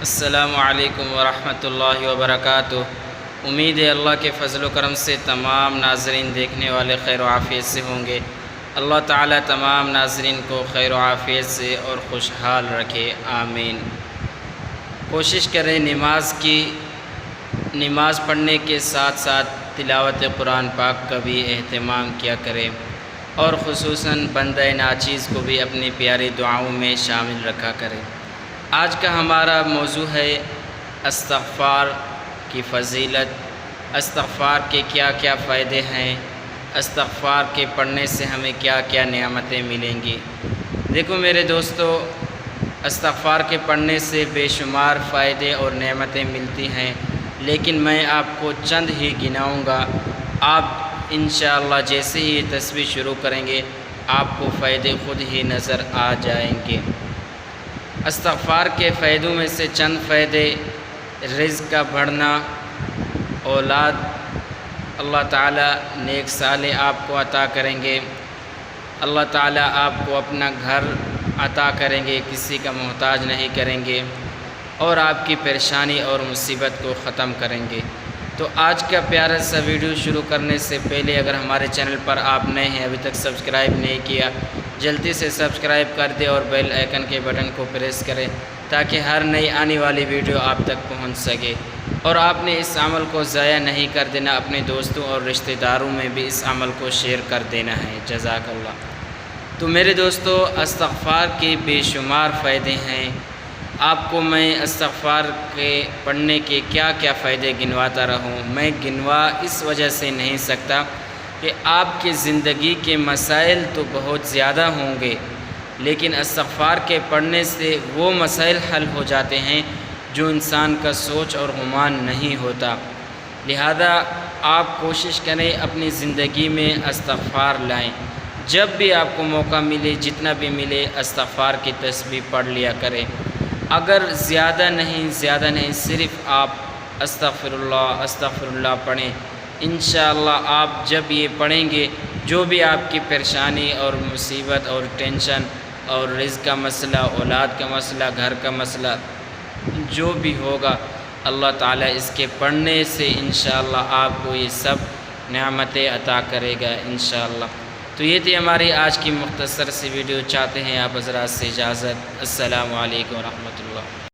السلام علیکم ورحمۃ اللہ وبرکاتہ۔ امید ہے اللہ کے فضل و کرم سے تمام ناظرین دیکھنے والے خیر و عافیت سے ہوں گے۔ اللہ تعالیٰ تمام ناظرین کو خیر و عافیت سے اور خوشحال رکھے، آمین۔ کوشش کریں نماز پڑھنے کے ساتھ ساتھ تلاوت قرآن پاک کا بھی اہتمام کیا کریں، اور خصوصاً بندہ ناچیز کو بھی اپنی پیاری دعاؤں میں شامل رکھا کریں۔ آج کا ہمارا موضوع ہے استغفار کی فضیلت، استغفار کے کیا کیا فائدے ہیں، استغفار کے پڑھنے سے ہمیں کیا کیا نعمتیں ملیں گی۔ دیکھو میرے دوستو، استغفار کے پڑھنے سے بے شمار فائدے اور نعمتیں ملتی ہیں، لیکن میں آپ کو چند ہی گناؤں گا۔ آپ انشاءاللہ جیسے ہی یہ تسبیح شروع کریں گے آپ کو فائدے خود ہی نظر آ جائیں گے۔ استغفار کے فائدوں میں سے چند فائدے: رزق کا بڑھنا، اولاد اللہ تعالیٰ نیک صالح آپ کو عطا کریں گے، اللہ تعالیٰ آپ کو اپنا گھر عطا کریں گے، کسی کا محتاج نہیں کریں گے، اور آپ کی پریشانی اور مصیبت کو ختم کریں گے۔ تو آج کا پیارا سا ویڈیو شروع کرنے سے پہلے اگر ہمارے چینل پر آپ نئے ہیں، ابھی تک سبسکرائب نہیں کیا، جلدی سے سبسکرائب کر دیں اور بیل آئیکن کے بٹن کو پریس کریں تاکہ ہر نئی آنے والی ویڈیو آپ تک پہنچ سکے، اور آپ نے اس عمل کو ضائع نہیں کر دینا، اپنے دوستوں اور رشتہ داروں میں بھی اس عمل کو شیئر کر دینا ہے۔ جزاک اللہ۔ تو میرے دوستو، استغفار کے بے شمار فائدے ہیں۔ آپ کو میں استغفار کے پڑھنے کے کیا کیا فائدے گنواتا رہوں، میں گنوا اس وجہ سے نہیں سکتا کہ آپ کی زندگی کے مسائل تو بہت زیادہ ہوں گے، لیکن استغفار کے پڑھنے سے وہ مسائل حل ہو جاتے ہیں جو انسان کا سوچ اور گمان نہیں ہوتا۔ لہذا آپ کوشش کریں اپنی زندگی میں استغفار لائیں۔ جب بھی آپ کو موقع ملے، جتنا بھی ملے، استغفار کی تسبیح پڑھ لیا کریں۔ اگر زیادہ نہیں صرف آپ استغفر اللہ پڑھیں، انشاءاللہ آپ جب یہ پڑھیں گے، جو بھی آپ کی پریشانی اور مصیبت اور ٹینشن اور رزق کا مسئلہ، اولاد کا مسئلہ، گھر کا مسئلہ جو بھی ہوگا، اللہ تعالیٰ اس کے پڑھنے سے انشاءاللہ آپ کو یہ سب نعمتیں عطا کرے گا انشاءاللہ۔ تو یہ تھی ہماری آج کی مختصر سی ویڈیو۔ چاہتے ہیں آپ حضرات سے اجازت۔ السلام علیکم ورحمۃ اللہ۔